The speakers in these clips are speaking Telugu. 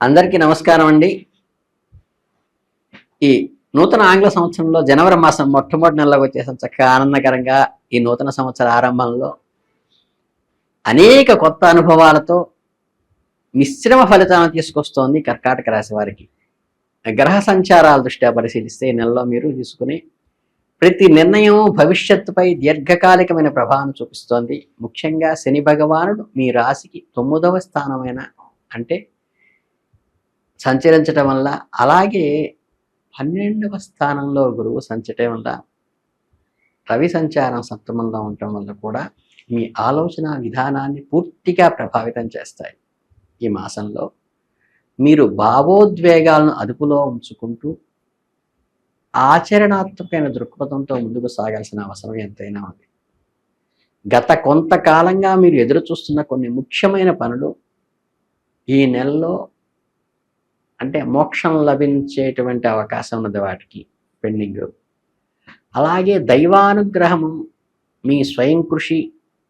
అందరికీ నమస్కారం అండి. ఈ నూతన ఆంగ్ల సంవత్సరంలో జనవరి మాసం మొట్టమొదటి నెలలోకి వచ్చేసాం. చక్కగా ఆనందకరంగా ఈ నూతన సంవత్సర ఆరంభంలో అనేక కొత్త అనుభవాలతో మిశ్రమ ఫలితాలను తీసుకొస్తోంది కర్కాటక రాశి వారికి. గ్రహ సంచారాల దృష్ట్యా పరిశీలిస్తే ఈ నెలలో మీరు తీసుకునే ప్రతి నిర్ణయం భవిష్యత్తుపై దీర్ఘకాలికమైన ప్రభావం చూపిస్తోంది. ముఖ్యంగా శని భగవానుడు మీ రాశికి 9వ స్థానమైన అంటే సంచరించటం వల్ల, అలాగే 12వ స్థానంలో గురువు సంచటం వల్ల, రవి సంచారం సప్తమంలో ఉండటం వల్ల కూడా మీ ఆలోచన విధానాన్ని పూర్తిగా ప్రభావితం చేస్తాయి. ఈ మాసంలో మీరు భావోద్వేగాలను అదుపులో ఉంచుకుంటూ ఆచరణాత్మకమైన దృక్పథంతో ముందుకు సాగాల్సిన అవసరం ఎంతైనా ఉంది. గత కొంతకాలంగా మీరు ఎదురు చూస్తున్న కొన్ని ముఖ్యమైన పనులు ఈ నెలలో అంటే మోక్షం లభించేటువంటి అవకాశం ఉన్నది వాటికి పెండింగ్. అలాగే దైవానుగ్రహము మీ స్వయం కృషి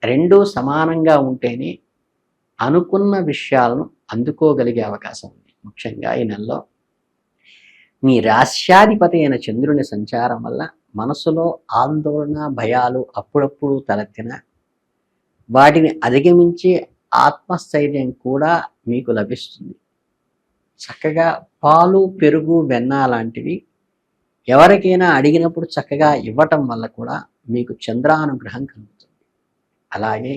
రెండూ సమానంగా ఉంటేనే అనుకున్న విషయాలను అందుకోగలిగే అవకాశం ఉంది. ముఖ్యంగా ఈ నెలలో మీ రాశ్యాధిపతి అయిన చంద్రుని సంచారం వల్ల మనసులో ఆందోళన భయాలు అప్పుడప్పుడు తలెత్తిన వాటిని అధిగమించే ఆత్మస్థైర్యం కూడా మీకు లభిస్తుంది. చక్కగా పాలు పెరుగు వెన్న లాంటివి ఎవరికైనా అడిగినప్పుడు చక్కగా ఇవ్వటం వల్ల కూడా మీకు చంద్రానుగ్రహం కలుగుతుంది. అలాగే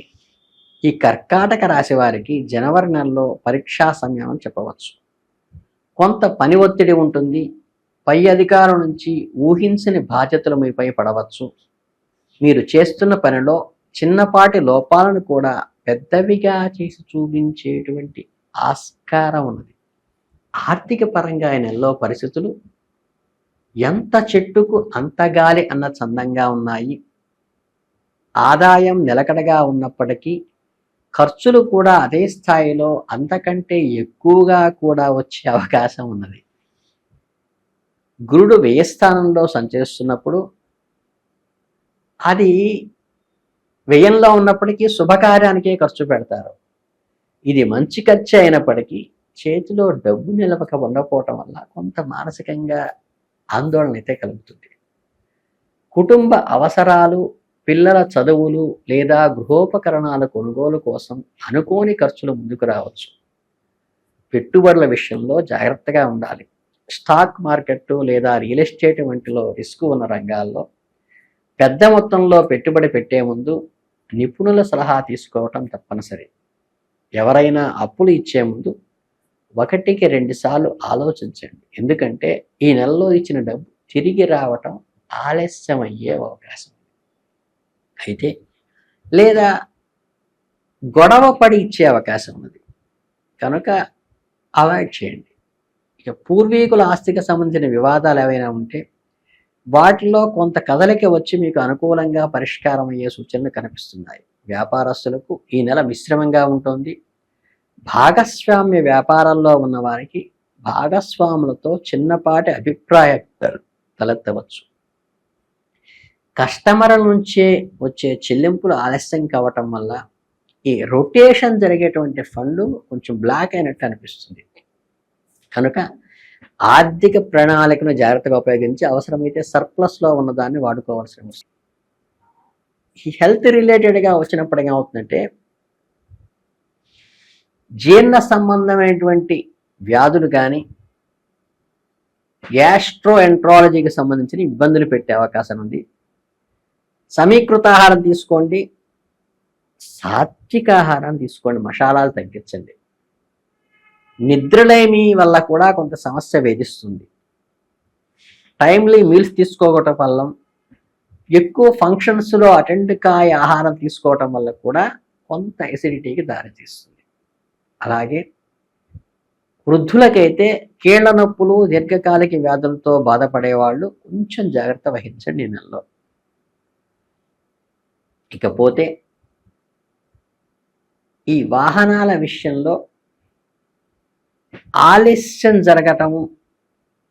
ఈ కర్కాటక రాశి వారికి జనవరి నెలలో పరీక్షా సమయం అని చెప్పవచ్చు. కొంత పని ఒత్తిడి ఉంటుంది. పై అధికారం నుంచి ఊహించని బాధ్యతలు మీపై పడవచ్చు. మీరు చేస్తున్న పనిలో చిన్నపాటి లోపాలను కూడా పెద్దవిగా చేసి చూపించేటువంటి ఆస్కారం ఉన్నది. ఆర్థిక పరంగా ఈ నెలలో పరిస్థితులు ఎంత చెట్టుకు అంత గాలి అన్న చందంగా ఉన్నాయి. ఆదాయం నిలకడగా ఉన్నప్పటికీ ఖర్చులు కూడా అదే స్థాయిలో అంతకంటే ఎక్కువగా కూడా వచ్చే అవకాశం ఉన్నది. గురుడు వ్యయస్థానంలో సంచరిస్తున్నప్పుడు అది వ్యయంలో ఉన్నప్పటికీ శుభకార్యానికే ఖర్చు పెడతారు. ఇది మంచి ఖర్చు అయినప్పటికీ చేతిలో డబ్బు నిలవక ఉండకపోవటం వల్ల కొంత మానసికంగా ఆందోళన అయితే కలుగుతుంది. కుటుంబ అవసరాలు, పిల్లల చదువులు లేదా గృహోపకరణాల కొనుగోలు కోసం అనుకోని ఖర్చులు ముందుకు రావచ్చు. పెట్టుబడుల విషయంలో జాగ్రత్తగా ఉండాలి. స్టాక్ మార్కెట్ లేదా రియల్ ఎస్టేట్ వంటిలో రిస్క్ ఉన్న రంగాల్లో పెద్ద మొత్తంలో పెట్టుబడి పెట్టే ముందు నిపుణుల సలహా తీసుకోవటం తప్పనిసరి. ఎవరైనా అప్పులు ఇచ్చే ముందు 1కి 2 సార్లు ఆలోచించండి. ఎందుకంటే ఈ నెలలో ఇచ్చిన డబ్బు తిరిగి రావటం ఆలస్యం అయ్యే అవకాశం అయితే, లేదా గొడవ పడి ఇచ్చే అవకాశం ఉన్నది. కనుక అవాయిడ్ చేయండి. ఇక పూర్వీకుల ఆస్తికి సంబంధించిన వివాదాలు ఏవైనా ఉంటే వాటిలో కొంత కదలిక వచ్చి మీకు అనుకూలంగా పరిష్కారం అయ్యే సూచనలు కనిపిస్తున్నాయి. వ్యాపారస్తులకు ఈ నెల మిశ్రమంగా ఉంటుంది. భాగస్వామ్య వ్యాపారాల్లో ఉన్న వారికి భాగస్వాములతో చిన్నపాటి అభిప్రాయాలు తలెత్తవచ్చు. కస్టమర్ల నుంచే వచ్చే చెల్లింపులు ఆలస్యం కావటం వల్ల ఈ రొటేషన్ జరిగేటువంటి ఫండ్లు కొంచెం బ్లాక్ అయినట్టు అనిపిస్తుంది. కనుక ఆర్థిక ప్రణాళికను జాగ్రత్తగా ఉపయోగించి అవసరమైతే సర్ప్లస్లో ఉన్నదాన్ని వాడుకోవాల్సి వస్తుంది. ఈ హెల్త్ రిలేటెడ్గా వచ్చినప్పుడు ఏమవుతుందంటే జీర్ణ సంబంధమైనటువంటి వ్యాధులు కానీ గ్యాస్ట్రో ఎంట్రాలజీకి సంబంధించిన ఇబ్బందులు పెట్టే అవకాశం ఉంది. సమీకృత ఆహారం తీసుకోండి, సాత్విక ఆహారం తీసుకోండి, మసాలాలు తగ్గించండి. నిద్రలేమి వల్ల కూడా కొంత సమస్య వేధిస్తుంది. టైమ్లీ మీల్స్ తీసుకోవటం వల్ల, ఎక్కువ ఫంక్షన్స్లో అటెండ్ కాయ ఆహారం తీసుకోవటం వల్ల కూడా కొంత ఎసిడిటీకి దారితీస్తుంది. అలాగే వృద్ధులకైతే కీళ్ల నొప్పులు, దీర్ఘకాలిక వ్యాధులతో బాధపడేవాళ్ళు కొంచెం జాగ్రత్త వహించండి ఈ నెలలో. ఇకపోతే ఈ వాహనాల విషయంలో ఆలస్యం జరగటము,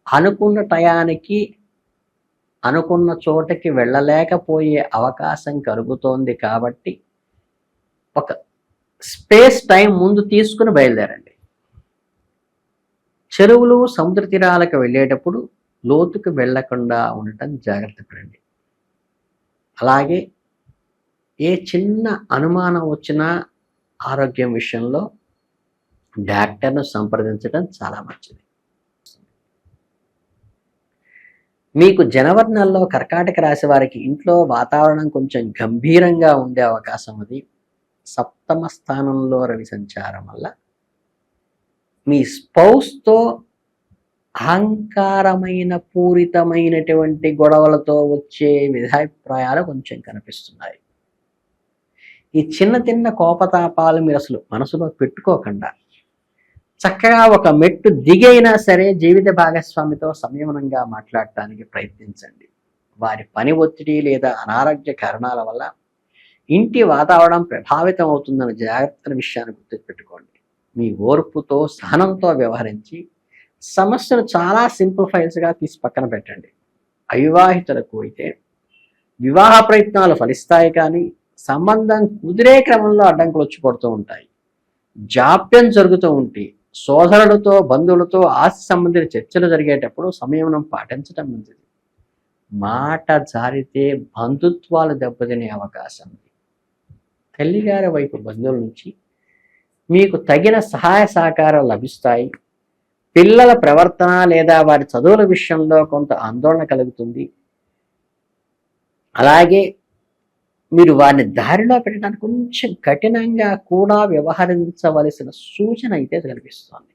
అనుకున్న టయానికి అనుకున్న చోటకి వెళ్ళలేకపోయే అవకాశం కలుగుతోంది. కాబట్టి ఒక స్పేస్ టైం ముందు తీసుకుని బయలుదేరండి. చెరువులు సముద్ర తీరాలకు వెళ్ళేటప్పుడు లోతుకు వెళ్లకుండా ఉండటం జాగ్రత్త పడండి. అలాగే ఏ చిన్న అనుమానం వచ్చినా ఆరోగ్యం విషయంలో డాక్టర్ను సంప్రదించడం చాలా మంచిది. మీకు జనవరి నెలలో కర్కాటక రాశి వారికి ఇంట్లో వాతావరణం కొంచెం గంభీరంగా ఉండే అవకాశం ఉంది. సప్తమ స్థానంలో రవి సంచారం వల్ల మీ స్పౌస్తో అహంకారమైన పూరితమైనటువంటి గొడవలతో వచ్చే విధాభిప్రాయాలు కొంచెం కనిపిస్తున్నాయి. ఈ చిన్న కోపతాపాలు మీరు అసలు మనసులో పెట్టుకోకుండా చక్కగా ఒక మెట్టు దిగైనా సరే జీవిత భాగస్వామితో సంయమనంగా మాట్లాడటానికి ప్రయత్నించండి. వారి పని ఒత్తిడి లేదా అనారోగ్య కారణాల వల్ల ఇంటి వాతావరణం ప్రభావితం అవుతుందన్న జాగ్రత్తల విషయాన్ని గుర్తుపెట్టుకోండి. మీ ఓర్పుతో సహనంతో వ్యవహరించి సమస్యను చాలా సింప్లిఫైస్గా తీసి పక్కన పెట్టండి. అవివాహితులకు అయితే వివాహ ప్రయత్నాలు ఫలిస్తాయి, కానీ సంబంధం కుదిరే క్రమంలో అడ్డంకులు వచ్చి పడుతూ ఉంటాయి. జాప్యం జరుగుతూ ఉంటే సోదరులతో బంధువులతో ఆస్తి సంబంధిత చర్చలు జరిగేటప్పుడు సంయమనం పాటించడం మంచిది. మాట జారితే బంధుత్వాలు దెబ్బతినే అవకాశం ఉంది. తల్లిగారి వైపు బంధువుల నుంచి మీకు తగిన సహాయ సహకారాలు లభిస్తాయి. పిల్లల ప్రవర్తన లేదా వారి చదువుల విషయంలో కొంత ఆందోళన కలుగుతుంది. అలాగే మీరు వారిని దారిలో పెట్టడానికి కొంచెం కఠినంగా కూడా వ్యవహరించవలసిన సూచన అయితే కనిపిస్తోంది.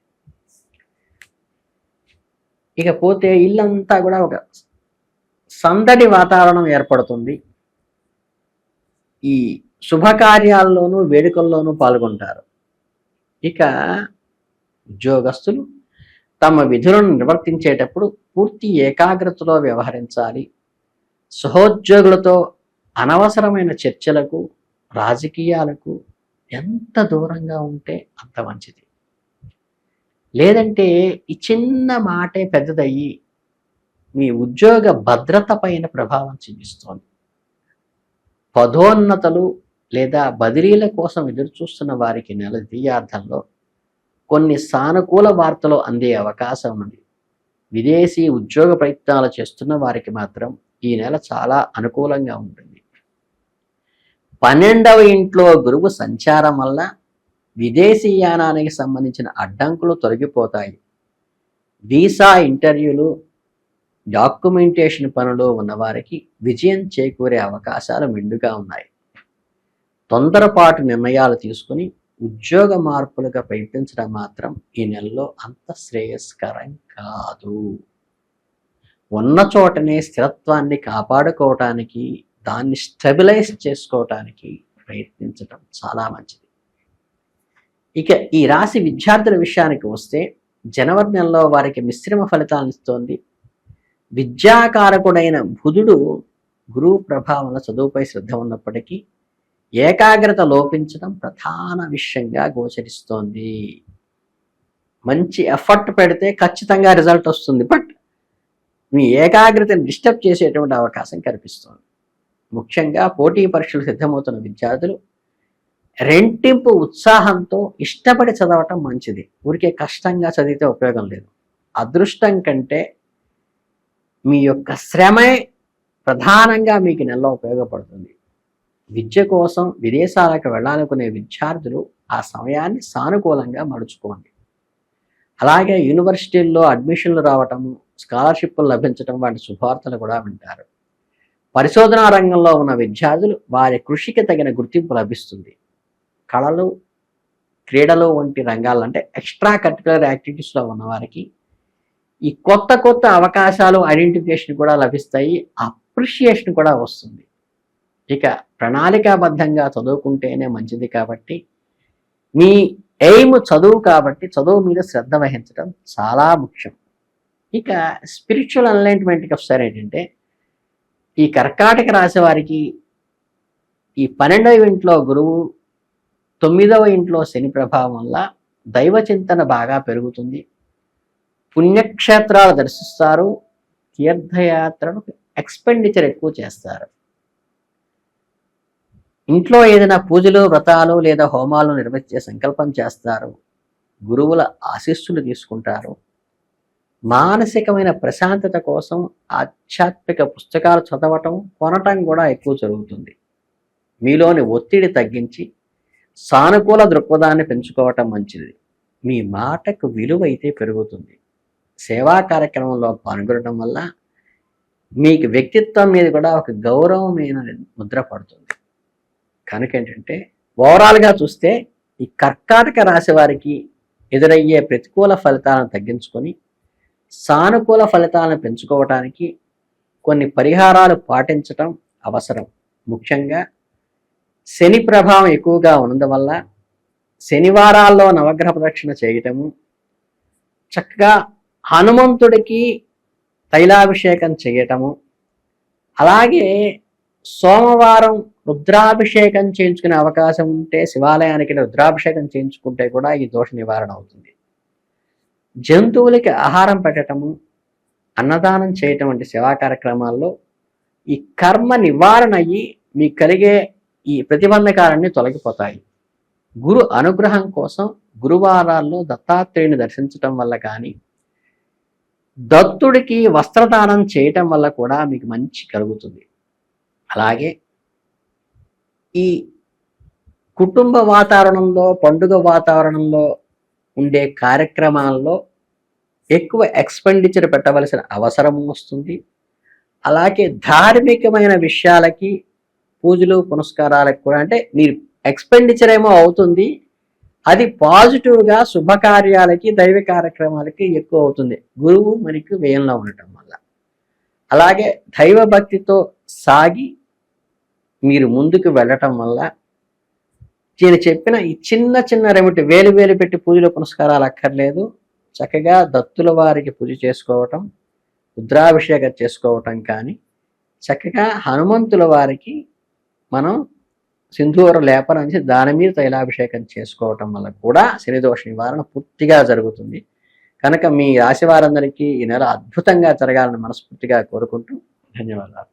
ఇకపోతే ఇల్లంతా కూడా ఒక సందడి వాతావరణం ఏర్పడుతుంది. ఈ శుభకార్యాల్లోనూ వేడుకల్లోనూ పాల్గొంటారు. ఇక ఉద్యోగస్తులు తమ విధులను నిర్వర్తించేటప్పుడు పూర్తి ఏకాగ్రతలో వ్యవహరించాలి. సహోద్యోగులతో అనవసరమైన చర్చలకు రాజకీయాలకు ఎంత దూరంగా ఉంటే అంత మంచిది. లేదంటే ఈ చిన్న మాటే పెద్దదయ్యి మీ ఉద్యోగ భద్రత పైన ప్రభావం చూపిస్తోంది. పదోన్నతలు లేదా బదిలీల కోసం ఎదురుచూస్తున్న వారికి నెల ద్వితీయార్థంలో కొన్ని సానుకూల వార్తలు అందే అవకాశం ఉంది. విదేశీ ఉద్యోగ ప్రయత్నాలు చేస్తున్న వారికి మాత్రం ఈ నెల చాలా అనుకూలంగా ఉంటుంది. 12వ ఇంట్లో గురువు సంచారం వల్ల విదేశీయానానికి సంబంధించిన అడ్డంకులు తొలగిపోతాయి. వీసా ఇంటర్వ్యూలు, డాక్యుమెంటేషన్ పనులు ఉన్నవారికి విజయం చేకూరే అవకాశాలు మెండుగా ఉన్నాయి. తొందరపాటు నిర్ణయాలు తీసుకుని ఉద్యోగ మార్పులుగా ప్రయత్నించడం మాత్రం ఈ నెలలో అంత శ్రేయస్కరం కాదు. ఉన్న చోటనే స్థిరత్వాన్ని కాపాడుకోవటానికి, దాన్ని స్టెబిలైజ్ చేసుకోవటానికి ప్రయత్నించడం చాలా మంచిది. ఇక ఈ రాశి విద్యార్థుల విషయానికి వస్తే జనవరి నెలలో వారికి మిశ్రమ ఫలితాలను ఇస్తోంది. విద్యాకారకుడైన బుధుడు గురువు ప్రభావంలో చదువుపై శ్రద్ధ ఉన్నప్పటికీ ఏకాగ్రత లోపించడం ప్రధాన విషయంగా గోచరిస్తోంది. మంచి ఎఫర్ట్ పెడితే ఖచ్చితంగా రిజల్ట్ వస్తుంది, బట్ మీ ఏకాగ్రతను డిస్టర్బ్ చేసేటువంటి అవకాశం కనిపిస్తోంది. ముఖ్యంగా పోటీ పరీక్షలు సిద్ధమవుతున్న విద్యార్థులు రెంటింపు ఉత్సాహంతో ఇష్టపడి చదవటం మంచిది. ఊరికే కష్టంగా చదివితే ఉపయోగం లేదు. అదృష్టం కంటే మీ యొక్క శ్రమే ప్రధానంగా మీకు నెలలో ఉపయోగపడుతుంది. విద్య కోసం విదేశాలకు వెళ్ళాలనుకునే విద్యార్థులు ఆ సమయాన్ని సానుకూలంగా మలుచుకోండి. అలాగే యూనివర్సిటీల్లో అడ్మిషన్లు రావటము, స్కాలర్షిప్లు లభించడం వంటి శుభార్తలు కూడా వింటారు. పరిశోధనా రంగంలో ఉన్న విద్యార్థులు వారి కృషికి తగిన గుర్తింపు లభిస్తుంది. కళలు, క్రీడలు వంటి రంగాలు అంటే ఎక్స్ట్రా కరిక్యులర్ యాక్టివిటీస్లో ఉన్నవారికి ఈ కొత్త అవకాశాలు, ఐడెంటిఫికేషన్ కూడా లభిస్తాయి. అప్రిషియేషన్ కూడా వస్తుంది. ఇక ప్రణాళికాబద్ధంగా చదువుకుంటేనే మంచిది కాబట్టి మీ ఎయిమ్ చదువు కాబట్టి చదువు మీద శ్రద్ధ వహించడం చాలా ముఖ్యం. ఇక స్పిరిచువల్ అలైన్మెంట్కి వస్తారు ఏంటంటే ఈ కర్కాటక రాశి వారికి ఈ 12వ ఇంట్లో గురువు, 9వ ఇంట్లో శని ప్రభావం వల్ల దైవ చింతన బాగా పెరుగుతుంది. పుణ్యక్షేత్రాలు దర్శిస్తారు. తీర్థయాత్రలు ఎక్స్పెండిచర్ ఎక్కువ చేస్తారు. ఇంట్లో ఏదైనా పూజలు, వ్రతాలు లేదా హోమాలు నిర్వహించే సంకల్పం చేస్తారు. గురువుల ఆశీస్సులు తీసుకుంటారు. మానసికమైన ప్రశాంతత కోసం ఆధ్యాత్మిక పుస్తకాలు చదవటం, కొనటం కూడా ఎక్కువ జరుగుతుంది. మీలోని ఒత్తిడి తగ్గించి సానుకూల దృక్పథాన్ని పెంచుకోవటం మంచిది. మీ మాటకు విలువ అయితే పెరుగుతుంది. సేవా కార్యక్రమంలో పాల్గొనడం వల్ల మీకు వ్యక్తిత్వం మీద కూడా ఒక గౌరవమైన ముద్ర పడుతుంది. కనుక ఏంటంటే ఓవరాల్గా చూస్తే ఈ కర్కాటక రాశి వారికి ఎదురయ్యే ప్రతికూల ఫలితాలను తగ్గించుకొని సానుకూల ఫలితాలను పెంచుకోవటానికి కొన్ని పరిహారాలు పాటించటం అవసరం. ముఖ్యంగా శని ప్రభావం ఎక్కువగా ఉన్నందు వల్ల శనివారాల్లో నవగ్రహ ప్రదక్షిణ చేయటము, చక్కగా హనుమంతుడికి తైలాభిషేకం చేయటము, అలాగే సోమవారం రుద్రాభిషేకం చేయించుకునే అవకాశం ఉంటే శివాలయానికి రుద్రాభిషేకం చేయించుకుంటే కూడా ఈ దోష నివారణ అవుతుంది. జంతువులకి ఆహారం పెట్టటము, అన్నదానం చేయటం వంటి సేవా కార్యక్రమాల్లో ఈ కర్మ నివారణ అయ్యి మీకు కలిగే ఈ ప్రతిబంధకాలన్నీ తొలగిపోతాయి. గురు అనుగ్రహం కోసం గురువారాల్లో దత్తాత్రేయుని దర్శించటం వల్ల కానీ, దత్తుడికి వస్త్రదానం చేయటం వల్ల కూడా మీకు మంచి కలుగుతుంది. అలాగే ఈ కుటుంబ వాతావరణంలో, పండుగ వాతావరణంలో ఉండే కార్యక్రమాల్లో ఎక్కువ ఎక్స్పెండిచర్ పెట్టవలసిన అవసరం వస్తుంది. అలాగే ధార్మికమైన విషయాలకి, పూజలు పునస్కారాలకు కూడా, అంటే మీరు ఎక్స్పెండిచర్ ఏమో అవుతుంది, అది పాజిటివ్గా శుభకార్యాలకి, దైవ కార్యక్రమాలకి ఎక్కువ అవుతుంది గురువు మనకి వ్యయంలో ఉండటం వల్ల. అలాగే దైవ భక్తితో సాగి మీరు ముందుకు వెళ్ళటం వల్ల నేను చెప్పిన ఈ చిన్న చిన్న రెమెడీ వేలు వేలు పెట్టి పూజలు పునస్కారాలు అక్కర్లేదు. చక్కగా దత్తుల వారికి పూజ చేసుకోవటం, రుద్రాభిషేకం చేసుకోవటం, కానీ చక్కగా హనుమంతుల వారికి మనం సింధూర లేపనం చేసి దాని మీద తైలాభిషేకం చేసుకోవటం వల్ల కూడా శనిదోష నివారణ పూర్తిగా జరుగుతుంది. కనుక మీ రాశి వారందరికీ ఈ నెల అద్భుతంగా జరగాలని మనస్ఫూర్తిగా కోరుకుంటూ ధన్యవాదాలు.